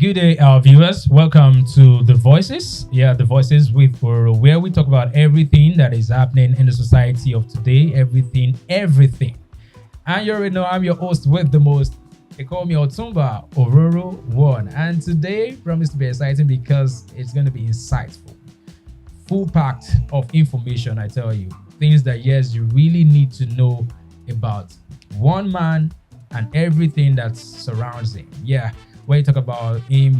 Good day, our viewers. Welcome to The Voices. Yeah, The Voices with Oro, where we talk about everything that is happening in the society of today. Everything. And you already know I'm your host with the most. They call me Otumba Ororo One. And today promised to be exciting because it's going to be insightful. Full packed of information, I tell you. Things that, yes, you really need to know about one man and everything that surrounds him. Yeah, when you talk about him,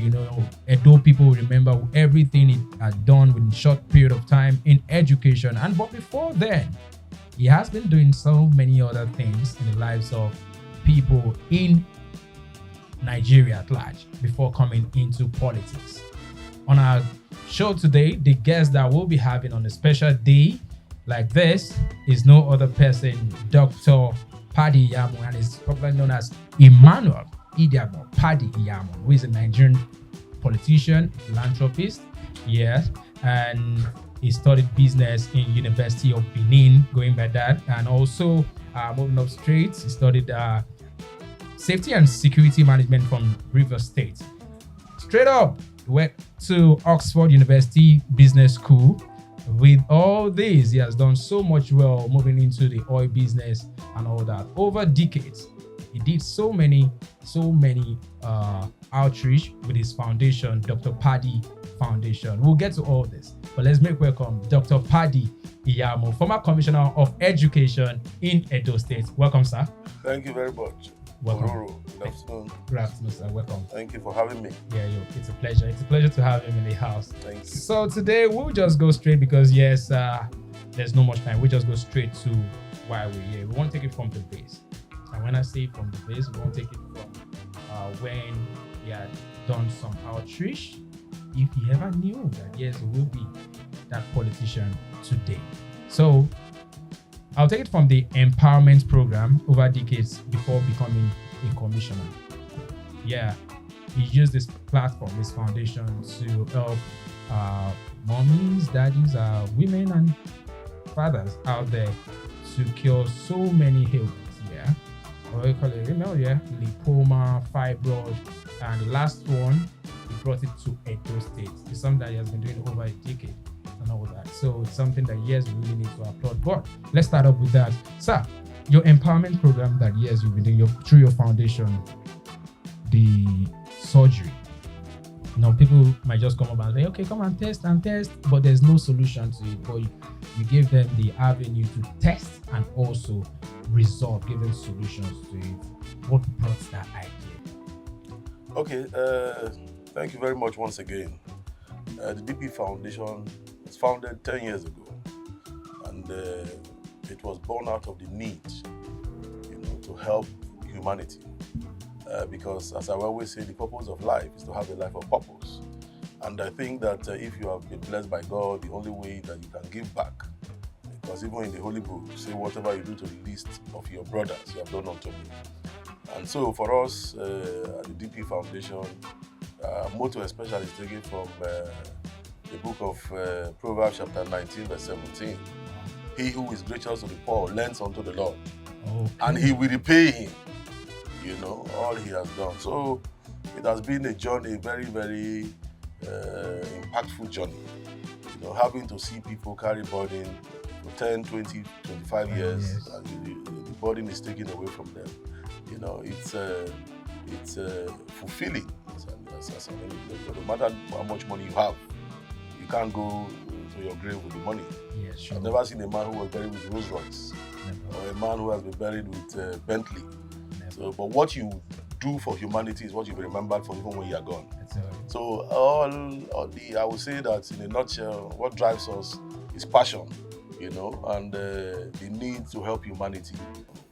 Edo people remember everything he had done within a short period of time in education. And but before then, he has been doing so many other things in the lives of people in Nigeria at large before coming into politics. On our show today, the guest that we'll be having on a special day like this is no other person, Dr. Paddy Iyamu, and is popularly known as Iyamu, Paddy Iyamu, who is a Nigerian politician, philanthropist, yes, and he studied business in University of Benin, going by that, and also moving up straight, he studied safety and security management from Rivers State. Straight up, went to Oxford University Business School. With all this, he has done so much well moving into the oil business and all that. Over decades, he did so many outreach with his foundation, Dr. Paddy Foundation. We'll get to all this, but let's make welcome Dr. Paddy Iyamu, former Commissioner of Education in Edo State. Welcome, sir. Thank you very much. Welcome. Good afternoon. Good afternoon, sir. Welcome. Thank you for having me. Yeah, it's a pleasure. It's a pleasure to have him in the house. Thank you. So today we'll just go straight because yes, there's no much time. We'll just go straight to why we're here. We won't take it from the base. And when I say from the base, we won't take it from when he had done some outreach. If he ever knew that yes, he will be that politician today. So I'll take it from the empowerment program over decades before becoming a commissioner. Yeah, he used this platform, this foundation to help mommies, daddies, women and fathers out there to cure so many ailments. Yeah, or we call it lipoma, fibroid, and the last one, he brought it to Edo State. It's something that he has been doing over a decade. And all that. So it's something that yes, we really need to applaud. But let's start off with that. Sir, your empowerment program that yes, you've been doing through your foundation, the surgery. Now people might just come up and say, okay, come and test, but there's no solution to it. But you give them the avenue to test and also resolve, give them solutions to it. What brought that idea? Okay, thank you very much once again. The DP Foundation was founded 10 years ago, and it was born out of the need, to help humanity. Because, as I always say, the purpose of life is to have a life of purpose. And I think that if you have been blessed by God, the only way that you can give back, because even in the Holy Book, say whatever you do to the least of your brothers, you have done unto me. And so for us, at the DP Foundation, motto especially is taken from the book of Proverbs chapter 19 verse 17. He who is gracious to the poor lends unto the Lord, and he will repay him, all he has done. So it has been a journey, a very, very impactful journey, having to see people carry burden for 10, 20, 25 years, and the burden is taken away from them. It's fulfilling. No matter how much money you have, you can't go to your grave with the money. Yeah, sure. I've never seen a man who was buried with Rolls Royce, or a man who has been buried with Bentley. So, but what you do for humanity is what you'll be remembered for even when you are gone. So I would say that in a nutshell, what drives us is passion, and the need to help humanity.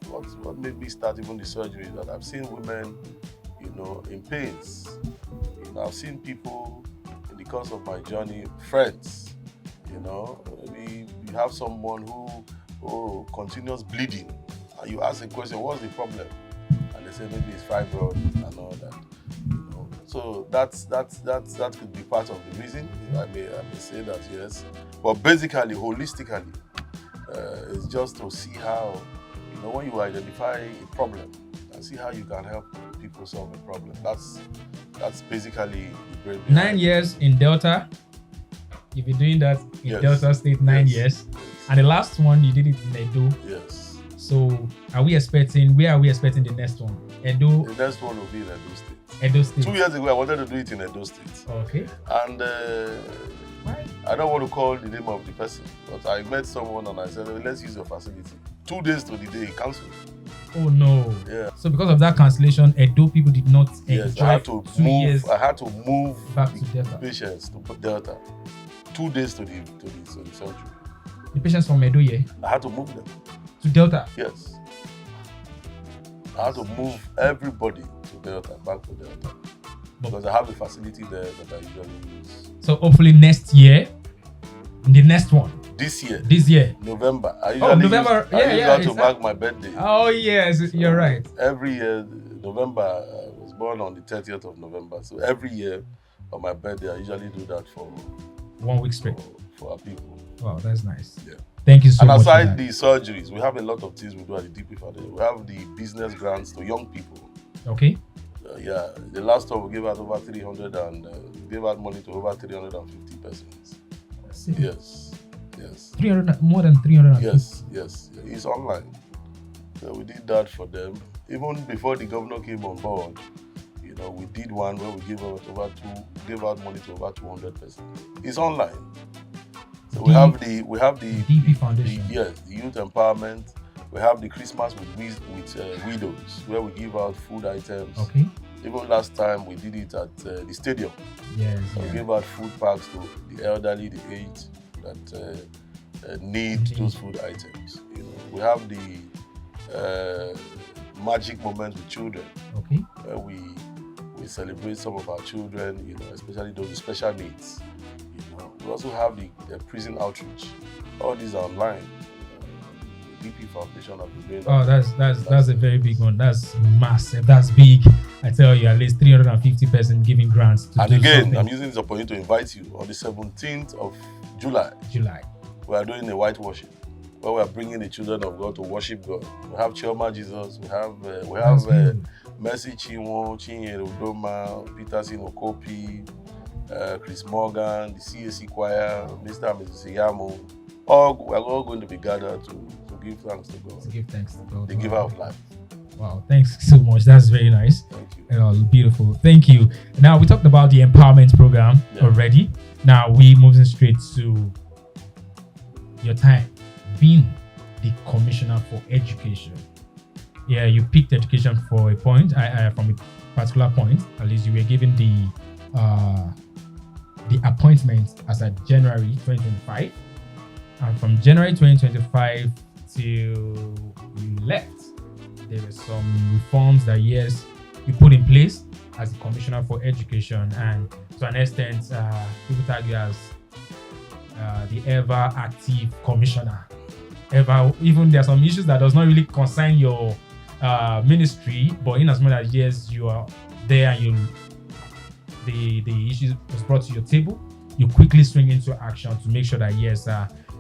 What made me start even the surgery is that I've seen women, in pains. I've seen people in the course of my journey, friends, maybe you have someone who continuous bleeding, and you ask a question, what's the problem? And they say maybe it's fibroid and all that. So that could be part of the reason. I may say that, yes. But basically, holistically, it's just to see how, when you identify a problem and see how you can help people solve a problem. That's That's basically the brain 9 years in Delta. You've been doing that in Yes. Delta State 9 Yes. years. Yes. And the last one, you did it in Edo. Yes. So, where are we expecting the next one? Edo, The next one will be in Edo State. Edo State. 2 years ago, I wanted to do it in Edo State. Okay. And Why? I don't want to call the name of the person, but I met someone and I said, let's use your facility. 2 days to the day, he cancelled. Oh no. Yeah. So because of that cancellation, Edo people did not Yes, enjoy I had to 2 move. years I had to move back to the Delta. patients to Delta. 2 days to the surgery. The patients from Edo, yeah, I had to move them. to Delta. Yes. I had to move everybody to Delta, back to Delta. Because I have the facility there that I usually use. So hopefully next year, the next one, This year. November. I usually November. Use, I use that to it's mark my birthday. Oh yes, you're right. Every year, November, I was born on the 30th of November. So every year on my birthday, I usually do that for 1 week straight. for our people. Wow, that's nice. Yeah. Thank you so And much. for aside that. the surgeries, we have a lot of things we do at the DP Foundation. We have the business grants to young people. Okay. Yeah, the last time we gave out over 300 and gave out money to over 350 persons. Yes, yes. 300, more than 300. Yes. It's online. So we did that for them. Even before the governor came on board, we did one where we gave out money to over 200 persons. It's online. So we have the DP Foundation. the youth empowerment. We have the Christmas with widows, where we give out food items. Okay. Even last time we did it at the stadium. Yes. So we gave out food packs to the elderly, the aged that need those food items. We have the magic moments with children. Okay. Where we celebrate some of our children, especially those with special needs. We also have the prison outreach. All these are online. The DP Foundation has been doing that. That's a very big one. That's massive. That's big. I tell you, at least 350 persons giving grants to And do again, something. I'm using this opportunity to invite you on the 17th of July. We are doing a whitewashing where we are bringing the children of God to worship God. We have Chioma Jesus. We have Mercy Chinwo, Chinyere Udoma, Peterson Okopi, Chris Morgan, the CAC choir, Mr. and Mrs. Iyamu. We are all going to be gathered to give thanks to God. To give thanks to God. The giver of life. Wow, thanks so much. That's very nice. Thank you. Beautiful. Thank you. Now, we talked about the empowerment program already. Now, we moving straight to your time being the Commissioner for Education. Yeah, you picked education for a point, from a particular point. At least you were given the appointment as at January 2025. And from January 2025 till you left, there were some reforms that, yes, you put in place as the Commissioner for Education. And to an extent, people tag you as the ever-active commissioner. Even there are some issues that does not really concern your ministry, but in as much as, yes, you are there and the issue was brought to your table, you quickly swing into action to make sure that, yes,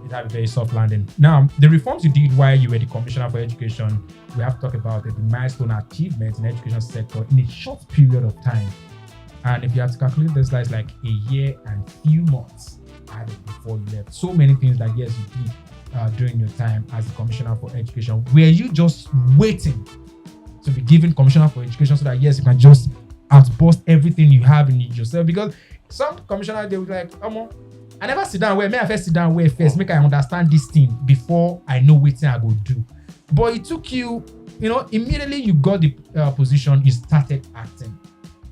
it had a very soft landing. Now, the reforms you did while you were the Commissioner for Education, we have to talk about the milestone achievements in the education sector in a short period of time. And if you have to calculate this, like a year and few months added before you left. So many things that, yes, you did during your time as the Commissioner for Education. Were you just waiting to be given Commissioner for Education so that, yes, you can just outburst everything you have in it yourself? Because some commissioners, they will be like, I never sit down where, may I first sit down where first, make I understand this thing before I know what I go do. But it took you, immediately you got the position, you started acting.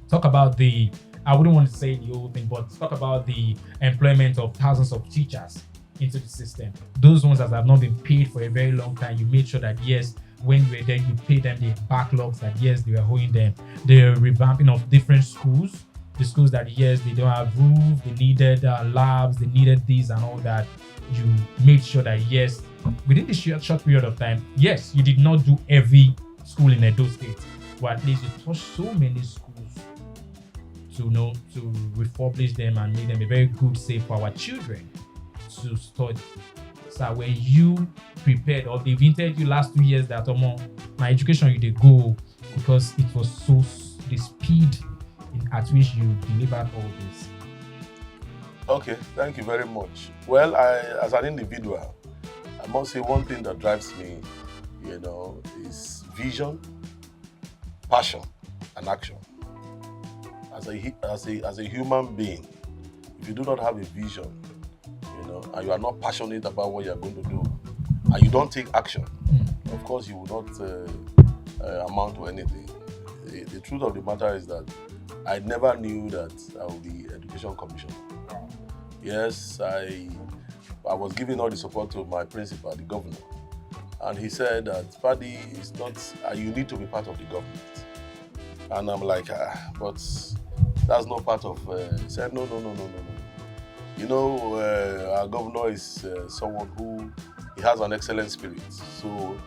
Talk about I wouldn't want to say the whole thing, but talk about the employment of thousands of teachers into the system. Those ones that have not been paid for a very long time, you made sure that, yes, when you were there, you paid them the backlogs that, yes, they were owing them. The revamping of different schools, the schools that, yes, they don't have roof, they needed labs, they needed this and all that. You made sure that, yes, within this short period of time, yes, you did not do every school in Edo State, but at least you touched so many schools to refurbish them and make them a very good, safe for our children to study. So when you prepared, or they've hinted you last 2 years that my education you did go because it was so the speed in at which you delivered all this? Okay, thank you very much. Well, as an individual, I must say one thing that drives me, is vision, passion, and action. As a human being, if you do not have a vision, and you are not passionate about what you are going to do, and you don't take action, of course, you will not amount to anything. The truth of the matter is that I never knew that I would be education commissioner. Yes, I was giving all the support to my principal, the governor, and he said that Paddy is not. You need to be part of the government, and I'm like, but that's not part of. He said, no. Our governor is someone who he has an excellent spirit. So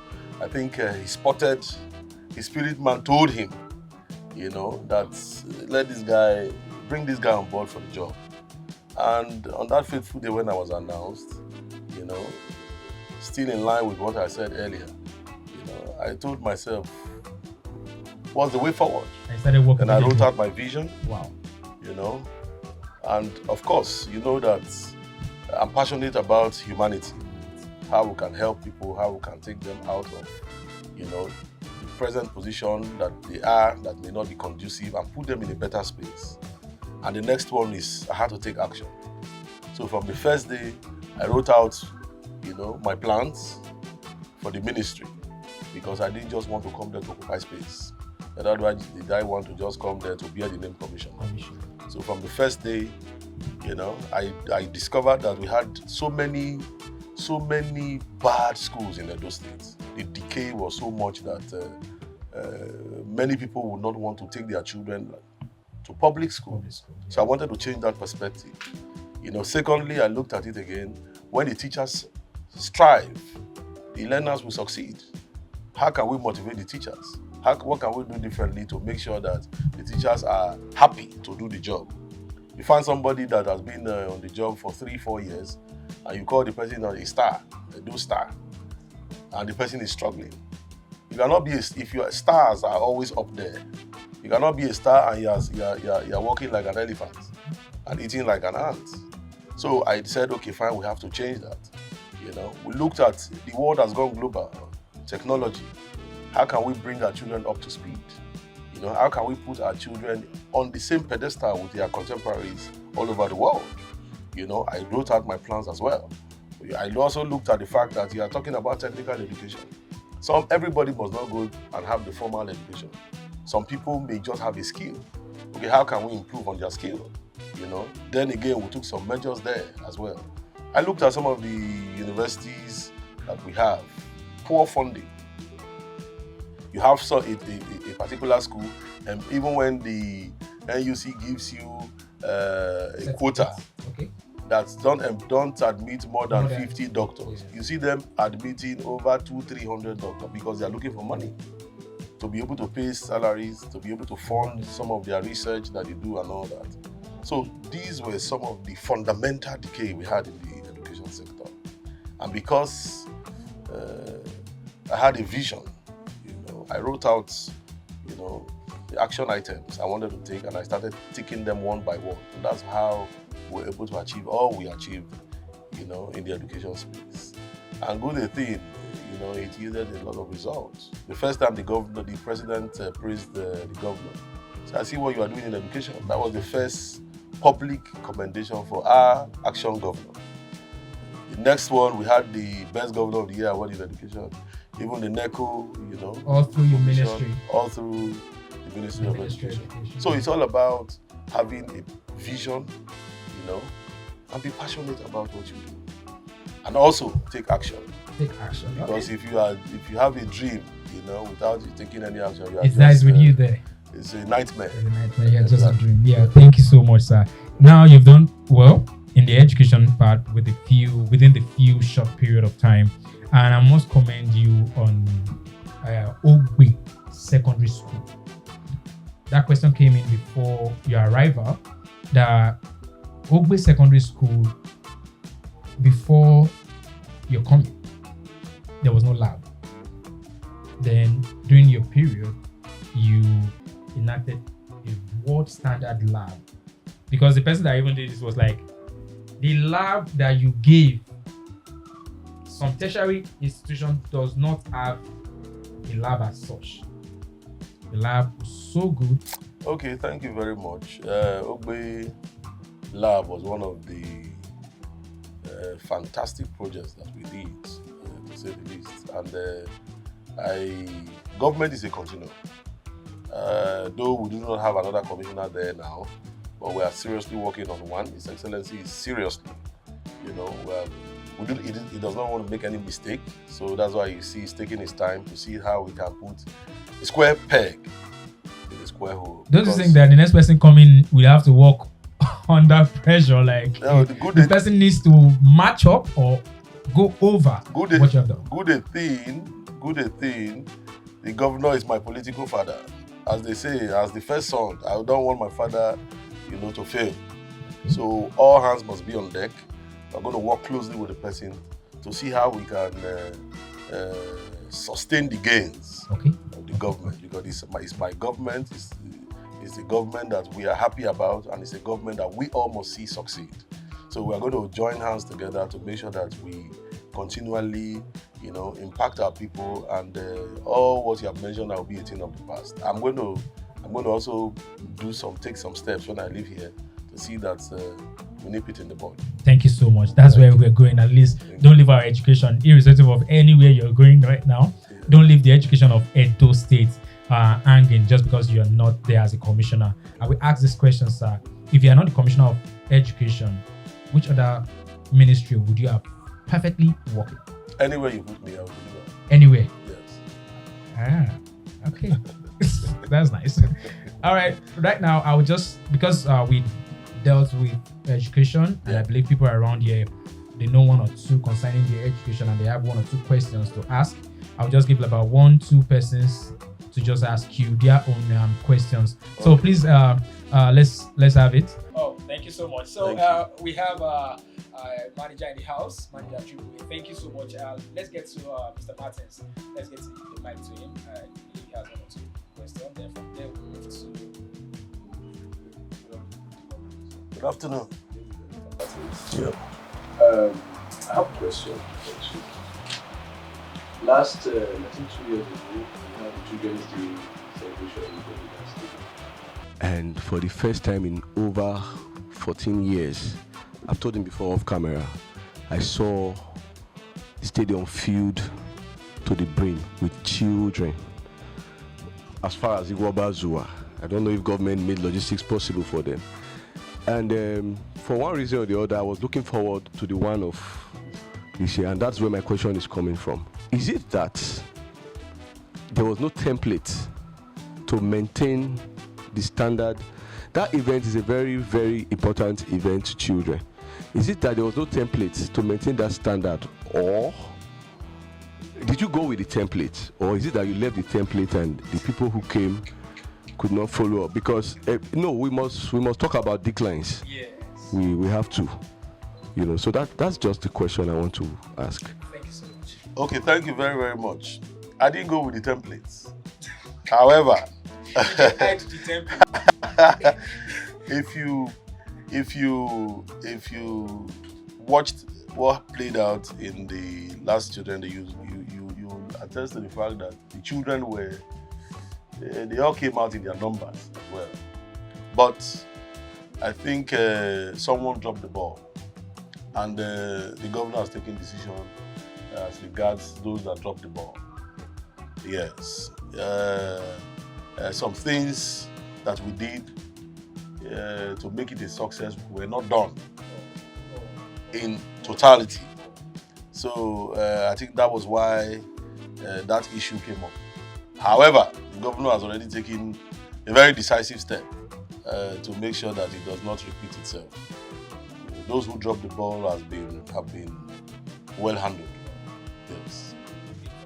I think he spotted. His spirit man told him, that bring this guy on board for the job. And on that fateful day when I was announced, still in line with what I said earlier, I told myself, what's the way forward? I started working. And I wrote out my vision. Wow. And of course, you know that I'm passionate about humanity, how we can help people, how we can take them out of, the present position that they are, that may not be conducive, and put them in a better space. And the next one is I had to take action. So from the first day, I wrote out, my plans for the ministry, because I didn't just want to come there to occupy space. Otherwise, did I want to just come there to bear the name commission? So from the first day, I discovered that we had so many bad schools in Edo State. The decay was so much that many people would not want to take their children to public school. So I wanted to change that perspective. Secondly, I looked at it again. When the teachers strive, the learners will succeed. How can we motivate the teachers? What can we do differently to make sure that the teachers are happy to do the job? You find somebody that has been on the job for 3-4 years, and you call the person a star, a do star, and the person is struggling. You cannot be if your stars are always up there. You cannot be a star and you're walking like an elephant and eating like an ant. So I said, okay, fine, we have to change that. We looked at the world has gone global, technology. How can we bring our children up to speed? How can we put our children on the same pedestal with their contemporaries all over the world? I wrote out my plans as well. I also looked at the fact that you are talking about technical education. Everybody must not go and have the formal education. Some people may just have a skill. Okay, how can we improve on their skill? Then again, we took some measures there as well. I looked at some of the universities that we have, poor funding. You have a particular school, and even when the NUC gives you a quota, that don't admit more than 50 doctors. You see them admitting over 200-300 doctors because they are looking for money to be able to pay salaries, to be able to fund some of their research that they do and all that. So these were some of the fundamental decay we had in the education sector. And because I had a vision, I wrote out, the action items I wanted to take, and I started ticking them one by one. And that's how we were able to achieve all we achieved, in the education space. And good thing, it yielded a lot of results. The first time the president praised the governor. So I see what you are doing in education. That was the first public commendation for our action governor. The next one, we had the best governor of the year award in education. Even the NECO, all through your ministry. All through the Ministry of Education. So it's all about having a vision, and be passionate about what you do. And also take action. Take action. Because if you have a dream, without you taking any action, it dies with you there. It's a nightmare. It's a nightmare, yeah, just a dream. Yeah, thank you so much, sir. Now you've done well in the education part within the few short period of time. And I must commend you on Ogbe Secondary School. That question came in before your arrival. The Ogbe Secondary School, before your coming, there was no lab. Then during your period, you enacted a world standard lab, because the person that even did this was like, the lab that you gave, some tertiary institution does not have a lab as such. The lab was so good. Okay, thank you very much. Ogbe Lab was one of the fantastic projects that we did, to say the least. And government is a continuum. Though we do not have another commissioner there now, but we are seriously working on one. His Excellency is seriously, he does not want to make any mistake. So that's why you see he's taking his time to see how we can put a square peg in a square hole. Don't you think that the next person coming will have to work under pressure? Like, the person needs to match up or go over what you have done. Good a thing. The governor is my political father. As they say, as the first son, I don't want my father, to fail. Okay. So all hands must be on deck. We're going to work closely with the person to see how we can sustain the gains of the government, because it's my government. It's a government that we are happy about, and it's a government that we all must see succeed. So we are going to join hands together to make sure that we continually, impact our people, and all what you have mentioned will be a thing of the past. I'm going to also take some steps when I leave here to see that we nip it in the bud. Thank you so much. That's where we're going. At least don't leave our education, irrespective of anywhere you're going right now. Yeah. Don't leave the education of Edo State hanging just because you're not there as a commissioner. I will ask this question, sir. If you're not the commissioner of education, which other ministry would you have perfectly worked? Anywhere you put me, I will do that. Anywhere? Yes. Okay. That's nice. All right. Right now, I would just, because we dealt with education, and I believe people around here, they know one or two concerning their education, and they have one or two questions to ask. I'll just give about 1-2 persons to just ask you their own questions. Okay. So please, let's have it. Oh, thank you so much. So we have manager in the house, Manager Chukwu. Thank you so much. Let's get to Mr. Martins. Let's get the mic to him. He has 1 or 2 questions. Then from there, we'll move to. Good afternoon. Yeah. I have a question. Last, I think 2 years ago, we had the Children's Day celebration in the State. And for the first time in over 14 years, I've told him before off camera, I saw the stadium filled to the brim with children. As far as Igwaba Zua, I don't know if government made logistics possible for them. And for one reason or the other, I was looking forward to the one of this year, and that's where my question is coming from. Is it that there was no template to maintain the standard? That event is a very, very important event to children. Is it that there was no template to maintain that standard, or did you go with the template, or is it that you left the template and the people who came could not follow up? Because no, we must talk about declines. Yes. We have to, So that's just the question I want to ask. Thank you so much. Okay, thank you very, very much. I didn't go with the templates. However, if you watched what played out in the last children, you attest to the fact that the children they all came out in their numbers as well. But I think someone dropped the ball, and the governor has taken decision as regards those that dropped the ball. Yes. Some things that we did to make it a success were not done in totality. So I think that was why that issue came up. However, the governor has already taken a very decisive step to make sure that it does not repeat itself. Those who dropped the ball have been well handled. Yes.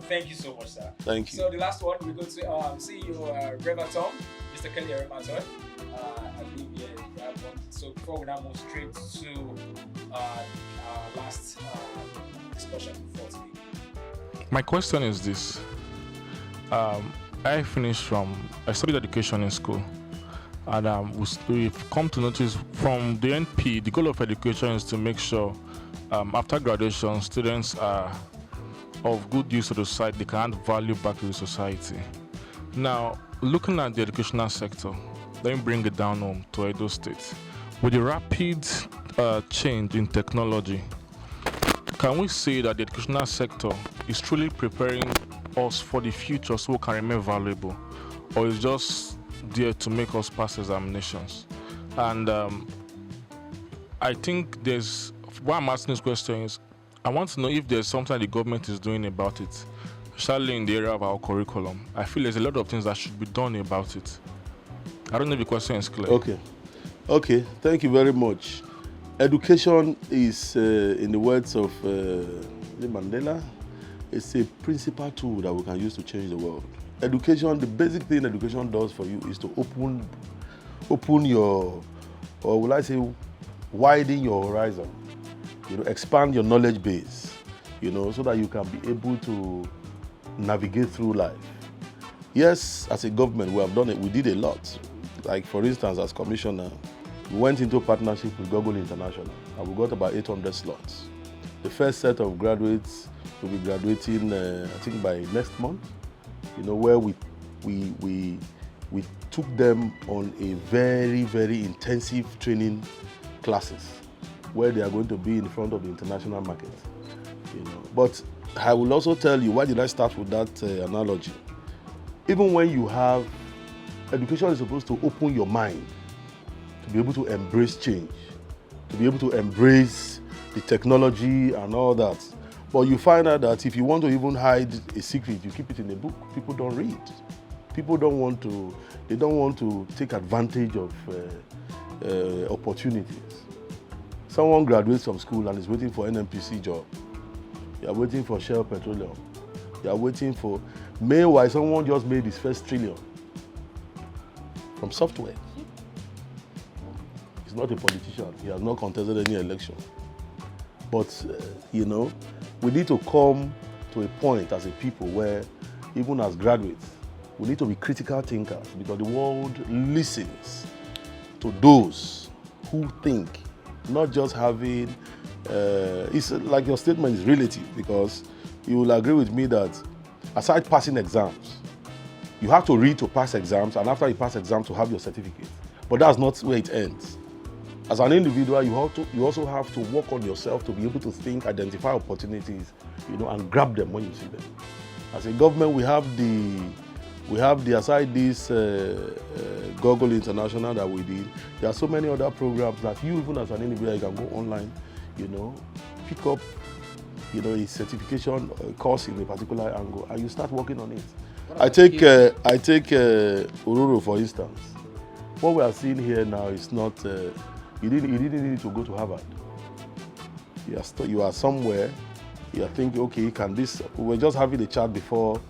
Thank you so much, sir. Thank you. So the last one, we go to CEO Revaton, Mr. Kelly Rematon. I believe you have one. So before we now move straight to our last discussion for today. My question is this. I studied education in school, And we've come to notice from the NP, the goal of education is to make sure after graduation, students are of good use to the society, they can add value back to the society. Now, looking at the educational sector, let me bring it down home to Edo State. With the rapid change in technology, can we say that the educational sector is truly preparing us for the future so we can remain valuable, or is just there to make us pass examinations? And I think why I'm asking this question is I want to know if there's something the government is doing about it, especially in the area of our curriculum. I feel there's a lot of things that should be done about it. I don't know if the question is clear. Okay, thank you very much. Education is, in the words of Mandela, it's a principal tool that we can use to change the world. Education, the basic thing education does for you is to open your, or will I say, widen your horizon. Expand your knowledge base, so that you can be able to navigate through life. Yes, as a government, we have done it. We did a lot. Like, for instance, as commissioner, we went into partnership with Google International, and we got about 800 slots. The first set of graduates will be graduating, I think, by next month. Where we took them on a very, very intensive training classes, where they are going to be in front of the international market. But I will also tell you, why did I start with that analogy? Even when you have, education is supposed to open your mind to be able to embrace change, to be able to embrace the technology and all that. But you find out that if you want to even hide a secret, you keep it in a book. People don't read. People don't want to take advantage of opportunities. Someone graduates from school and is waiting for an NPC job. You are waiting for Shell Petroleum. You are waiting for... Meanwhile, someone just made his first trillion from software. He's not a politician. He has not contested any election. But, we need to come to a point as a people where, even as graduates, we need to be critical thinkers, because the world listens to those who think, not just having... it's like your statement is relative, because you will agree with me that aside passing exams, you have to read to pass exams, and after you pass exams to have your certificate. But that's not where it ends. As an individual, you also have to work on yourself to be able to think, identify opportunities, and grab them when you see them. As a government, we have the aside this Google International that we did, there are so many other programs that you, even as an individual, you can go online, pick up, a certification course in a particular angle, and you start working on it. I take Ururu, for instance. What we are seeing here now is not, you didn't need to go to Harvard. You are somewhere, you are thinking, okay, we were just having a chat before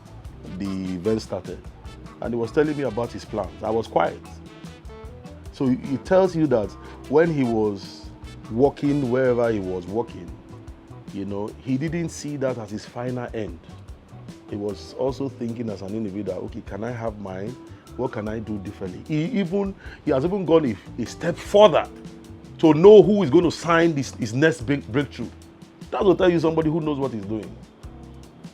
the event started, and he was telling me about his plans. I was quiet. So it tells you that when he was working wherever he was working, he didn't see that as his final end. He was also thinking as an individual, okay, can I have mine? What can I do differently? He has even gone a step further to know who is going to sign his next breakthrough. That will tell you somebody who knows what he's doing.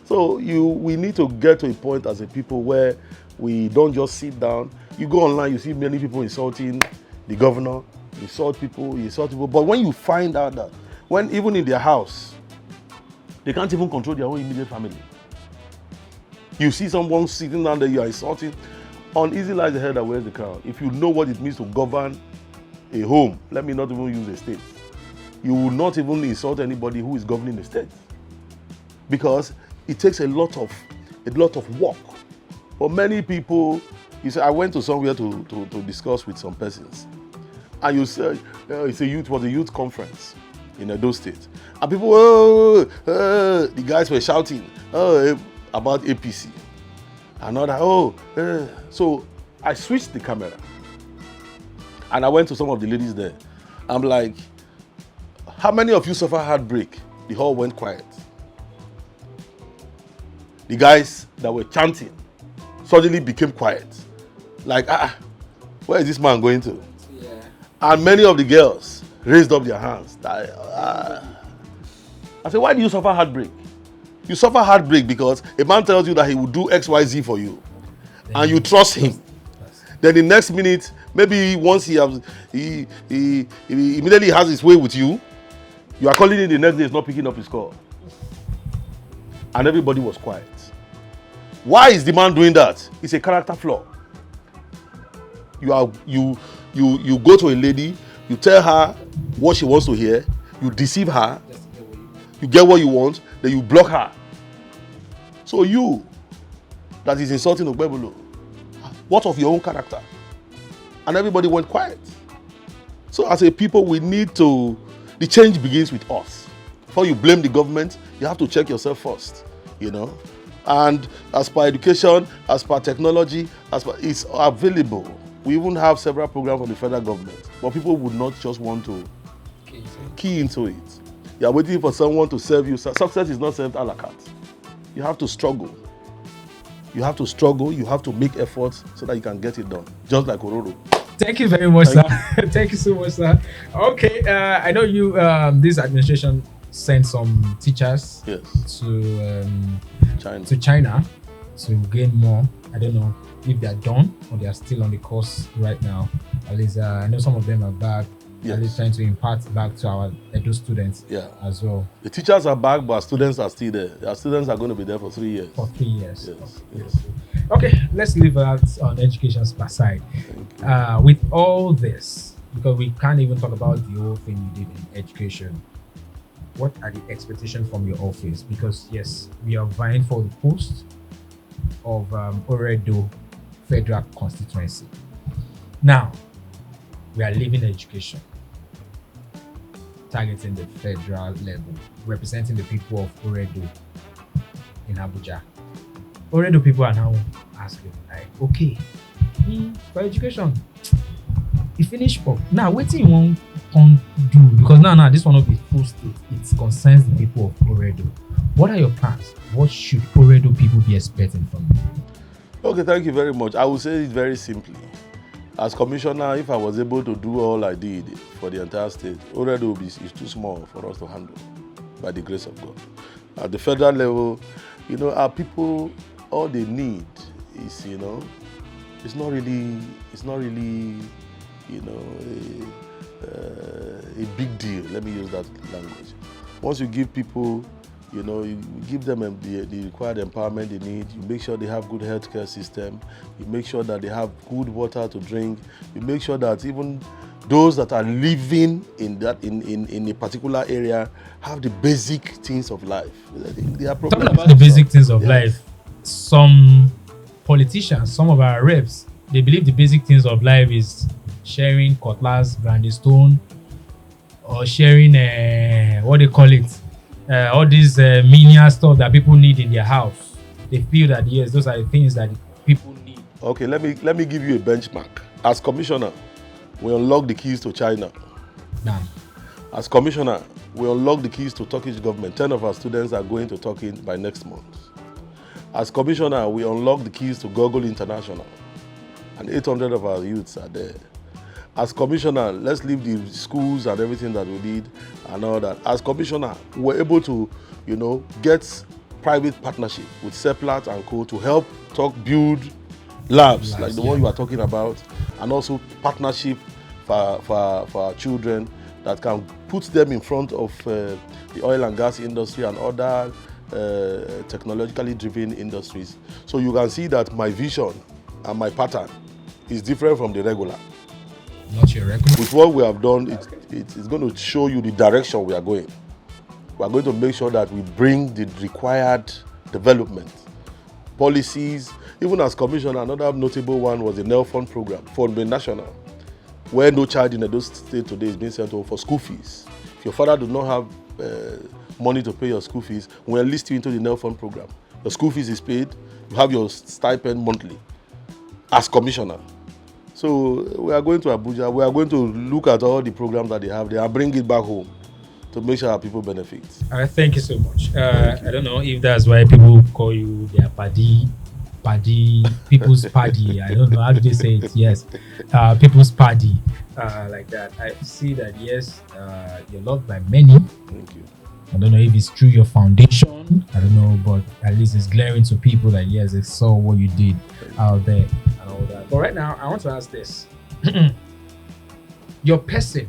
So we need to get to a point as a people where we don't just sit down. You go online, you see many people insulting the governor, insult people. But when you find out that, when even in their house, they can't even control their own immediate family. You see someone sitting down there, you are insulting. On easy lies the head that wears the crown. If you know what it means to govern a home, let me not even use a state, you will not even insult anybody who is governing the state, because it takes a lot of work. For many people, I went to somewhere to discuss with some persons, and you say was a youth conference in Edo State, and people, the guys were shouting about APC. Another, so I switched the camera and I went to some of the ladies there. I'm like, how many of you suffer heartbreak? The hall went quiet. The guys that were chanting suddenly became quiet. Like, Where is this man going to? Yeah. And many of the girls raised up their hands. I said, why do you suffer heartbreak? You suffer heartbreak because a man tells you that he will do X, Y, Z for you, and you trust him. Then the next minute, maybe once he immediately has his way with you, you are calling him the next day, he's not picking up his call. And everybody was quiet. Why is the man doing that? It's a character flaw. You go to a lady, you tell her what she wants to hear, you deceive her, you get what you want, then you block her. So you, that is insulting Ogbebolo, what of your own character? And everybody went quiet. So as a people, we need to, the change begins with us. Before you blame the government, you have to check yourself first, you know. And as per education, as per technology, it's available. We even have several programs from the federal government, but people would not just want to key into it. You are waiting for someone to serve you. Success is not served a la carte. You have to struggle. You have to struggle. You have to make efforts so that you can get it done. Just like Ororo. Thank you very much, sir. Thank you so much, sir. Okay, I know you. This administration sent some teachers to China to gain more. I don't know if they are done or they are still on the course right now. At least I know some of them are back. At least trying to impart back to our Edo students as well. The teachers are back, but students are still there. Our students are going to be there for 3 years. For 3 years. Yes. Okay, let's leave that on education aside. With all this, because we can't even talk about the whole thing you did in education, what are the expectations from your office? Because yes, we are vying for the post of Oredo Federal Constituency. Now, we are leaving education, targeting the federal level, representing the people of Oredo in Abuja. Oredo people are now asking, like, okay, for education, you finish up. Now, what do you want to do? Because now this one will be full state. It concerns the people of Oredo. What are your plans? What should Oredo people be expecting from you? Okay, thank you very much. I will say it very simply. As commissioner, if I was able to do all I did for the entire state, Oredo is too small for us to handle, by the grace of God. At the federal level, you know, our people, all they need is, you know, it's not really, you know, a big deal. Let me use that language. Once you give people, you know, you give them the required empowerment they need. You make sure they have good healthcare system. You make sure that they have good water to drink. You make sure that even those that are living in a particular area have the basic things of life. They are talking about the basic things of life. Some politicians, some of our reps, they believe the basic things of life is sharing cutlass, brandy stone, or sharing what they call it. All these menial stuff that people need in their house. They feel that yes, those are the things that people need. Okay, let me give you a benchmark. As commissioner, we unlock the keys to China. Damn. As commissioner, we unlock the keys to Turkish government. 10 of our students are going to Turkey by next month. As commissioner, we unlock the keys to Google International, and 800 of our youths are there. As commissioner, let's leave the schools and everything that we did and all that. As commissioner, we're able to, you know, get private partnership with Seplat and Co. to help build labs like the one you are talking about, and also partnership for our children that can put them in front of the oil and gas industry and other technologically driven industries. So you can see that my vision and my pattern is different from the regular. Not your regular. With what we have done, it's going to show you the direction we are going. We are going to make sure that we bring the required development, policies. Even as commissioner, another notable one was the NELFund program for the national, where no child in Edo State today is being sent home for school fees. If your father does not have money to pay your school fees, we enlist you into the NELFund program. The school fees is paid, you have your stipend monthly as commissioner. So we are going to Abuja, we are going to look at all the programs that they have there and bring it back home to make sure our people benefit. All right, thank you so much. I don't know if that's why people call you their Paddy Paddy, people's Paddy. I don't know how do they say it. Yes, people's Paddy, like that. I see that. Yes, you're loved by many. Thank you. I don't know if it's through your foundation. I don't know, but at least it's glaring to people that yes, they saw what you did out there and all that. But right now, I want to ask this: your person,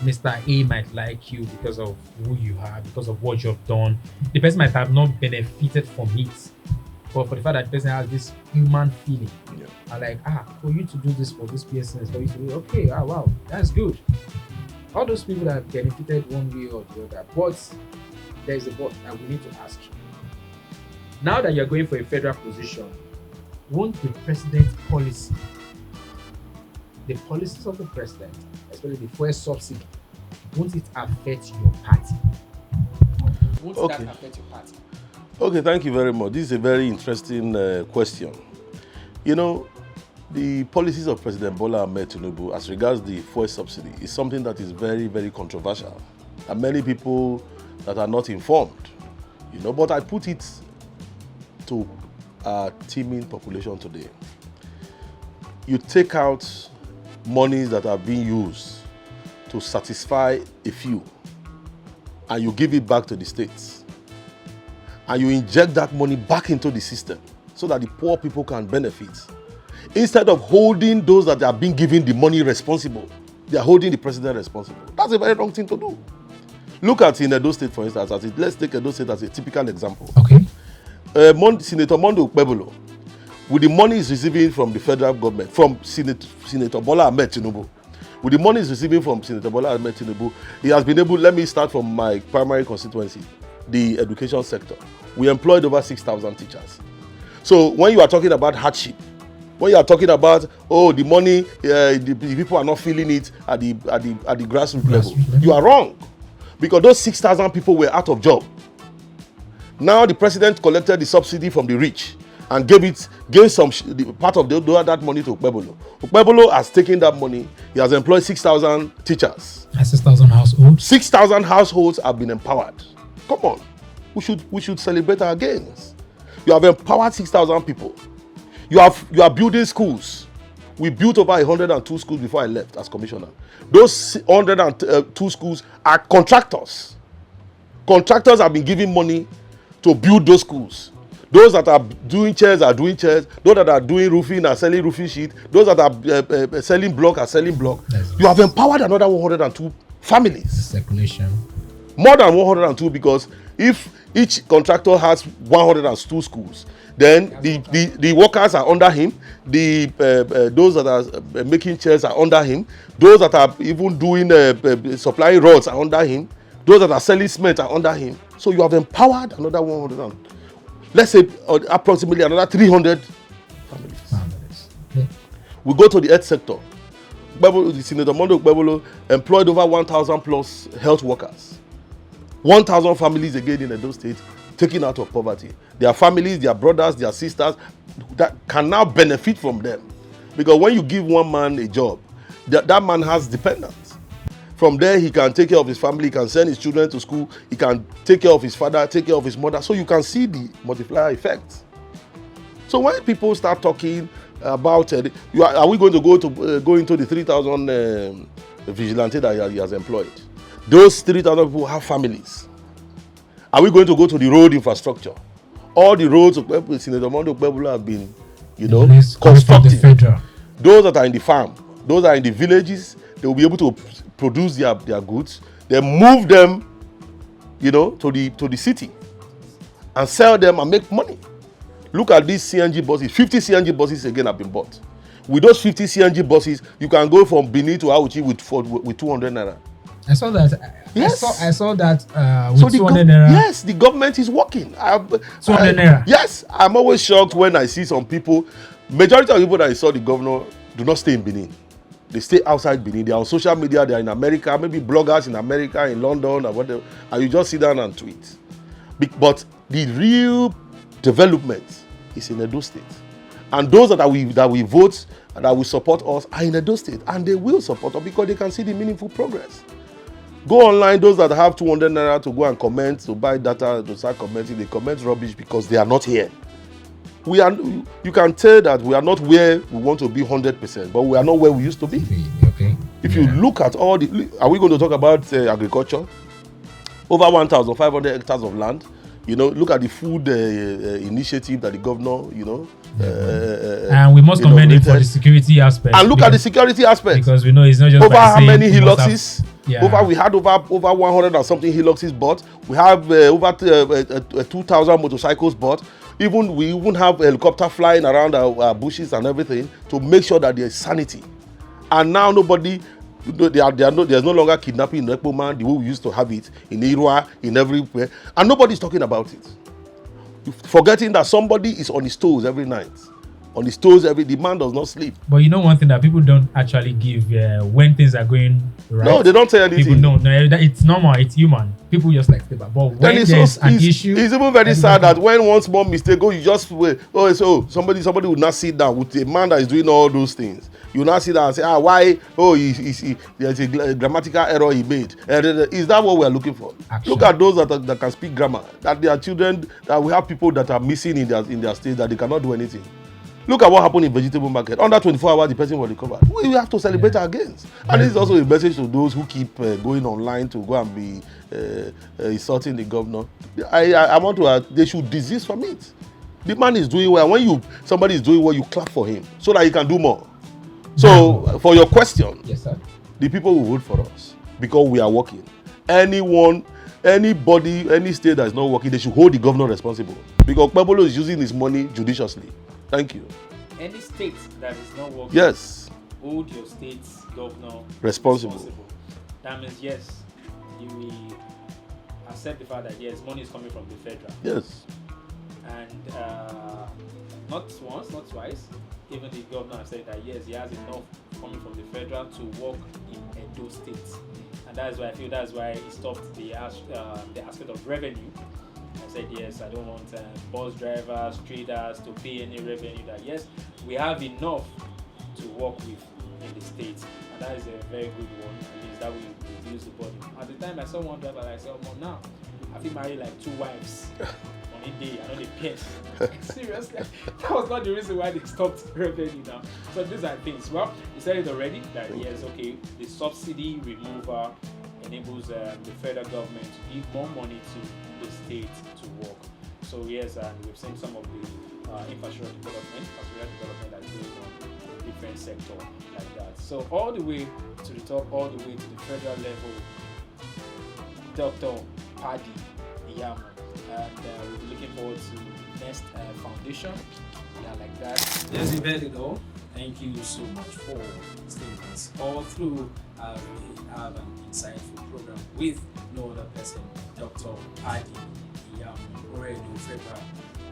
Mr. A, might like you because of who you are, because of what you've done. The person might have not benefited from it, but for the fact that the person has this human feeling, I like for you to do this for this person, for you to do okay, wow, that's good. All those people that benefited one way or the other, but there is a but that we need to ask you. Now that you're going for a federal position, won't the president's policy, the policies of the president, especially the fuel subsidy, won't it affect your party? Won't that affect your party? Okay, thank you very much. This is a very interesting question. You know, the policies of President Bola Ahmed Tinubu as regards the fuel subsidy is something that is very, very controversial. And many people that are not informed, but I put it to our teeming population today. You take out monies that are being used to satisfy a few, and you give it back to the states, and you inject that money back into the system so that the poor people can benefit. Instead of holding those that are being given the money responsible, they are holding the president responsible. That's a very wrong thing to do. Look at in Edo State, for instance. Let's take Edo State as a typical example. Okay. Senator Mondo Ukpebolo, with the money he's receiving from the federal government, from Senator Bola Ahmed Tinubu, with the money he's receiving from Senator Bola Ahmed Tinubu, he has been able, let me start from my primary constituency, the education sector. We employed over 6,000 teachers. So when you are talking about hardship, when you are talking about the money, the people are not feeling it at the grassroots level, you are wrong, because those 6,000 people were out of job. Now the president collected the subsidy from the rich and gave some part of that money to Ukpebolo. Ukpebolo has taken that money. He has employed 6,000 teachers. 6,000 households. 6,000 households have been empowered. Come on, we should celebrate our gains. You have empowered 6,000 people. You are building schools. We built over 102 schools before I left as commissioner. Those 102 schools are contractors. Contractors have been giving money to build those schools. Those that are doing chairs are doing chairs. Those that are doing roofing are selling roofing sheet. Those that are selling block are selling block. You have empowered another 102 families. Circulation. More than 102, because if each contractor has 102 schools, then the workers are under him. Those that are making chairs are under him. Those that are even doing supplying rods are under him. Those that are selling cement are under him. So you have empowered another 100, let's say approximately another 300 families. Okay. We go to the health sector. Senator Mondo Ukpebolo employed over 1,000 plus health workers. 1,000 families again in Edo State taken out of poverty. Their families, their brothers, their sisters that can now benefit from them. Because when you give one man a job, that man has dependents. From there, he can take care of his family, he can send his children to school, he can take care of his father, take care of his mother. So you can see the multiplier effect. So when people start talking about, are we going to go into the 3,000 vigilante that he has employed? Those 3,000 people have families. Are we going to go to the road infrastructure? All the roads of Senator Mondo Ukpebolo have been, constructed. Those that are in the farm, those that are in the villages, they will be able to produce their goods, then move them, to the city and sell them and make money. Look at these CNG buses. 50 CNG buses again have been bought. With those 50 CNG buses, you can go from Benin to Auchi with 200 naira. I saw that. Yes. I saw that with 200 naira. Yes, the government is working. 200 naira. Yes, I'm always shocked when I see some people. Majority of people that I saw the governor do not stay in Benin. They stay outside Benin. They are on social media. They are in America. Maybe bloggers in America, in London, or whatever. And you just sit down and tweet. But the real development is in Edo State. And those that we vote and that will support us are in Edo State. And they will support us because they can see the meaningful progress. Go online, those that have 200 naira to go and comment, to buy data, to start commenting, they comment rubbish because they are not here. we are. You can tell that we are not where we want to be 100%, but we are not where we used to be. Okay. If you look at all the, are we going to talk about agriculture? Over 1,500 hectares of land. You know, look at the food initiative that the governor, and we must commend him for the security aspect. And look at the security aspect, because we know it's not just over how many hillocks. We had over 100 and something hillocks bought. We have over 2,000 motorcycles bought. We even have helicopter flying around our bushes and everything to make sure that there is sanity. And now there's no longer kidnapping in Ekpo Man the way we used to have it in Irua, in everywhere, and nobody's talking about it. Forgetting that somebody is on his toes every night. On his toes the man does not sleep. But you know one thing that people don't actually give when things are going right. No, they don't say anything. People don't. No, it's normal. It's human. People just like step back. But when there's an issue, it's even very sad that when one small mistake you just wait. Somebody will not sit down with a man that is doing all those things. You now sit down and say, why? There's a grammatical error he made. Is that what we are looking for? Action. Look at those that can speak grammar. That there are children, that we have people that are missing in their state that they cannot do anything. Look at what happened in vegetable market. Under 24 hours, the person was recovered. We have to celebrate our gains. And this is also a message to those who keep going online to go and be insulting the governor. I want to. They should desist from it. The man is doing well. When somebody is doing well, you clap for him so that he can do more. So, for your question, yes, sir. The people will vote for us because we are working. Anybody, any state that is not working, they should hold the governor responsible because Pablo is using his money judiciously. Thank you. Any state that is not working, yes, hold your state's governor responsible. That means yes, you will accept the fact that yes, money is coming from the federal. Yes. And not once, not twice. Even the governor has said that yes, he has enough coming from the federal to work in Edo State, and I feel that's why he stopped the aspect of revenue. I said yes, I don't want bus drivers, traders to pay any revenue. That yes, we have enough to work with in the state, and that is a very good one. At least that will reduce the burden. At the time I saw one driver, I said, "Oh, now I feel married like 2 wives." A day, I know they pay. Seriously, that was not the reason why they stopped revenue now. So these are things. Well, you said it already that yes, okay, the subsidy removal enables the federal government to give more money to the state to work. So yes, and we've seen some of the infrastructure development that's going on in different sectors like that. So all the way to the top, all the way to the federal level, Dr. Paddy Iyamu. And we'll be looking forward to next foundation. Yeah, like that. Yes, you better go. Thank you so much for staying with us all through. We have an insightful program with no other person, Dr. Paddy Iyamu, already Federal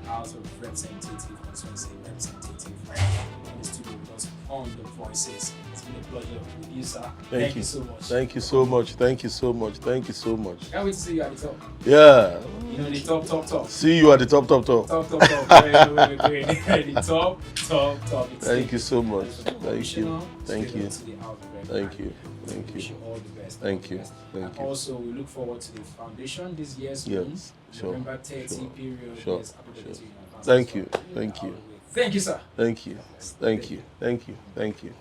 House of Representative, constituency representative, right in the studio with us on The Voices. It's been a pleasure with you, sir. Thank you so much. Thank you so much. Thank you so much. Thank you so much. Can't wait to see you at the top. Yeah. You know, the top. See you at the top. Top. Very the top. Thank you so much. Thank you. Thank you. Thank you. Wish you all the best. Thank you. And also, we look forward to the foundation this year's yes, sure. November 30 period. Sure. Yes, Thank you. Thank you. Thank you, sir. Thank you. Thank you. Thank you. Thank you.